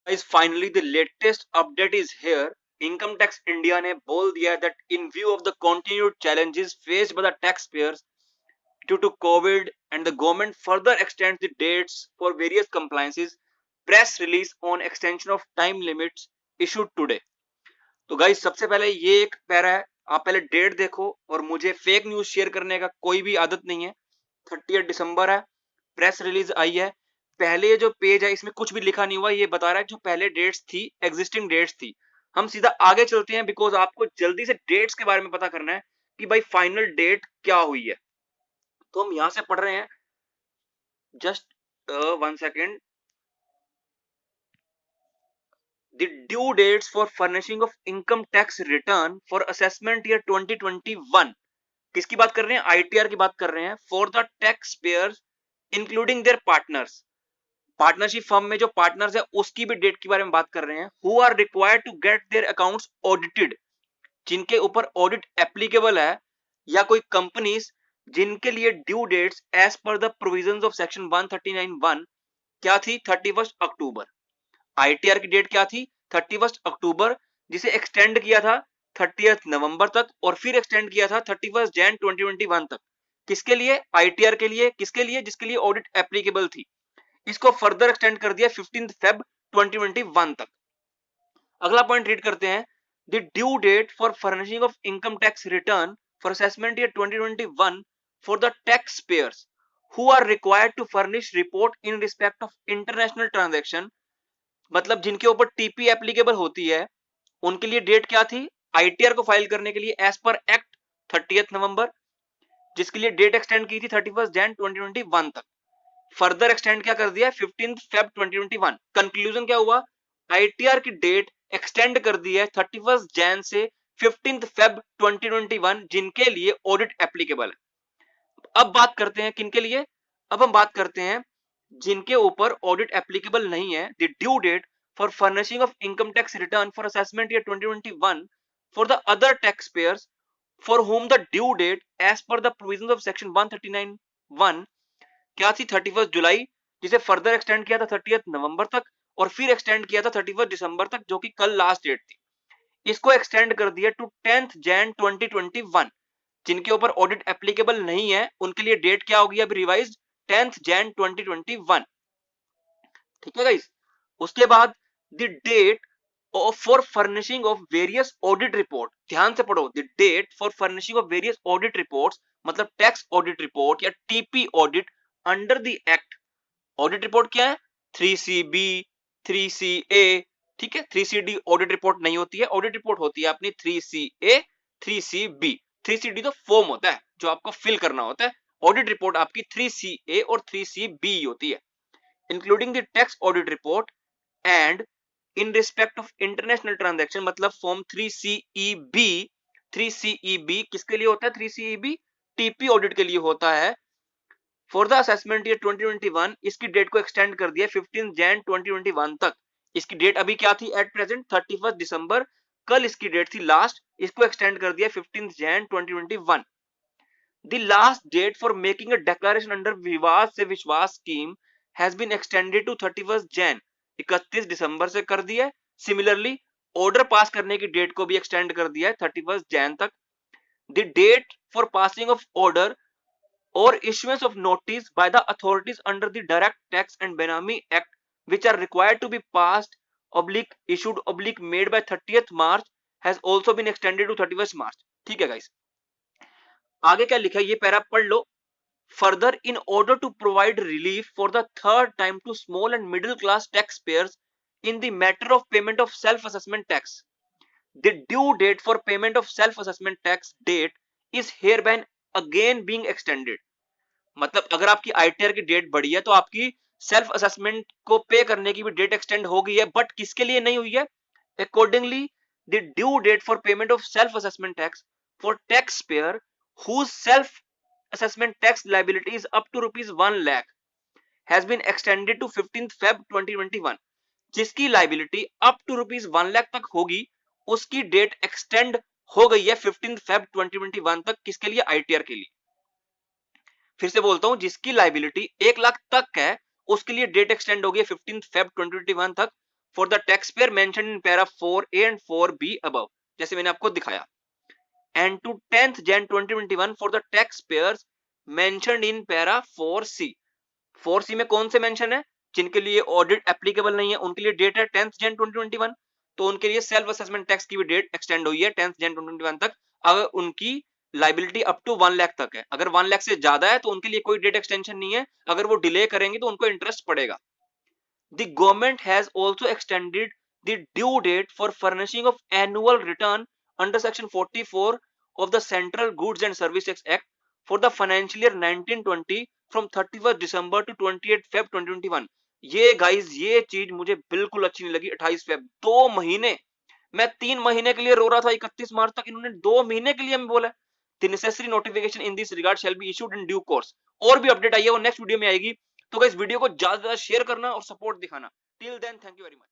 Guys, finally the latest update is here. Income Tax India ने बोल दिया that in view of the continued challenges faced by the taxpayers due to COVID and the government further extends the dates for various compliances, press release on extension of time limits issued today. तो guys सबसे पहले ये एक para है, आप पहले date देखो और मुझे फेक न्यूज शेयर करने का कोई भी आदत नहीं है। 30 दिसंबर है, प्रेस रिलीज आई है। पहले ये जो पेज है इसमें कुछ भी लिखा नहीं हुआ, ये बता रहा है जो पहले डेट्स थी, एग्जिस्टिंग डेट्स थी। हम सीधा आगे चलते हैं बिकॉज आपको जल्दी से डेट्स के बारे में पता करना है कि भाई फाइनल डेट क्या हुई है। तो हम यहां से पढ़ रहे हैं, just 1 second. The due dates for furnishing of income tax return for assessment year 2021 किसकी बात कर रहे हैं? ITR की बात कर रहे हैं। For the taxpayers including their partners, partnership firm में जो पार्टनर्स है उसकी भी डेट के बारे में बात कर रहे हैं। Who are required to get their accounts audited, जिनके ऊपर ऑडिट एप्लीकेबल है, या कोई कंपनीज जिनके लिए due dates as per the provisions of section 139(1) क्या थी? 31 अक्टूबर। आईटीआर की डेट क्या थी? 31 अक्टूबर, जिसे एक्सटेंड किया था 30 नवंबर तक और फिर एक्सटेंड किया था 31 जैन 2021 तक। किसके लिए? आईटीआर के लिए। किसके लिए? जिसके लिए ऑडिट एप्लीकेबल थी। इसको फर्दर एक्सटेंड कर दिया 15 फेब 2021 तक। अगला पॉइंट रीड करते हैं। The due date for furnishing of income tax return for assessment year 2021 for the tax payers who are required to furnish report in respect of international transaction, मतलब जिनके ऊपर TP applicable होती है उनके लिए date क्या थी? आईटीआर को फाइल करने के लिए एज पर एक्ट 30 नवंबर, जिसके लिए डेट एक्सटेंड की थी 31 जैन 2021 तक। फर्दर एक्सटेंड क्या कर दिया? 15 फेब 2021। कंक्लूजन क्या हुआ? आईटीआर की डेट एक्सटेंड कर दी है 31 जैन से 15 फेब 2021, जिनके लिए ऑडिट एप्लीकेबल है। अब बात करते हैं किनके लिए? अब हम बात करते हैं जिनके ऊपर ऑडिट एप्लीकेबल नहीं है। The due date for furnishing of income tax return for assessment year 2021 for the other tax payers for whom the due date as per the provisions of section 139(1) क्या थी? 31 जुलाई, जिसे फर्दर एक्सटेंड किया था 30 नवंबर तक और फिर एक्सटेंड किया था 31 दिसंबर तक, जो कि कल लास्ट डेट थी। इसको एक्सटेंड कर दिया टू 10 जैन 2021। जिनके ऊपर ऑडिट एप्लीकेबल नहीं है उनके लिए डेट क्या होगी अब रिवाइज्ड? 10 जैन 2021। ठीक है गाइस। उसके बाद the date for furnishing of various audit report, ध्यान से पढ़ो। The date for furnishing of various audit reports, मतलब टैक्स ऑडिट रिपोर्ट या TP audit under the act. Audit report क्या है? 3CB, 3CA, ठीक है। 3CD ऑडिट रिपोर्ट नहीं होती है, ऑडिट रिपोर्ट होती है अपनी 3CA, 3CB। 3CD तो फॉर्म होता है जो आपको फिल करना होता है, ऑडिट रिपोर्ट आपकी 3CA और 3CB होती है। Including the tax audit report and in respect of international transaction, मतलब फॉर्म 3CEB। 3CEB किसके लिए होता है? 3CEB टीपी ऑडिट के लिए होता है। फॉर द असेसमेंट ईयर 2021 इसकी डेट को एक्सटेंड कर दिया 15 जैन 2021 तक। इसकी डेट अभी क्या थी एट प्रेजेंट? 31 दिसंबर, कल इसकी डेट थी लास्ट, इसको एक्सटेंड कर दिया 15 Jan 2021। The last date for making a declaration under Vivad se Vishwas scheme has been extended to 31 Jan, 31 दिसंबर से कर दिया। सिमिलरली ऑर्डर पास करने की डेट को भी एक्सटेंड कर दिया है 31 जैन तक। The date for passing of order or issuance of notice by the authorities under the Direct Tax and Benami Act, which are required to be passed oblique issued oblique made by 30th March has also been extended to 31st March। ठीक है guys. आगे क्या लिखा है ये para पढ़ लो। Further, in order to provide relief for the third time to small and middle class taxpayers in the matter of payment of self-assessment tax, the due date for payment of self-assessment tax date is hereby again being extended। मतलब अगर आपकी ITR की date बढ़ी है तो आपकी self assessment को पे करने की भी डेट एक्सटेंड हो गई है, बट किसके लिए नहीं हुई है? Accordingly the due date for payment of self assessment tax for tax payer whose self assessment tax liability is up to ₹1 lakh has been extended to 15th Feb 2021। जिसकी liability up to ₹1 lakh तक होगी उसकी date extend हो गई है 15th Feb 2021 तक। किसके लिए? आईटीआर के लिए। फिर से बोलता हूं, जिसकी लाइबिलिटी 1 लाख तक है उसके लिए डेट एक्सटेंड हो गई 15 फेब 2021 तक। for the taxpayer mentioned in para 4A and 4B above, जैसे मैंने आपको दिखाया, and to 10th Jan 2021 for the taxpayers mentioned in para 4C. 4C में कौन से मेंशन है? जिनके लिए ऑडिट एप्लीकेबल नहीं है उनके लिए डेट है 10th Jan 2021, तो उनके लिए सेल्फ असेसमेंट टैक्स की भी डेट एक्सटेंड हुई है 10th Jan 2021 तक, अगर उनकी लाइबिलिटी अप टू 1 लाख तक है। अगर 1 लाख से ज्यादा है तो उनके लिए कोई डेट एक्सटेंशन नहीं है, अगर वो डिले करेंगे तो उनको इंटरेस्ट पड़ेगा। The government has also extended the due date for furnishing of annual return under section 44 of the Central Goods and Services Tax Act for the financial year 1920 from 31st December to 28th Feb 2021। ये guys ये चीज मुझे बिल्कुल अच्छी नहीं लगी। 28 Feb 2 महीने, मैं 3 महीने के लिए रो रहा था, 31 मार्च तक इन्होंने 2 महीने के लिए हमें बोला। The necessary notification in this regard shall be issued in due course। और भी अपडेट आई है वो नेक्स्ट वीडियो में आएगी। तो गाइस वीडियो को ज्यादा से ज्यादा शेयर करना और सपोर्ट दिखाना। Till then thank you very much.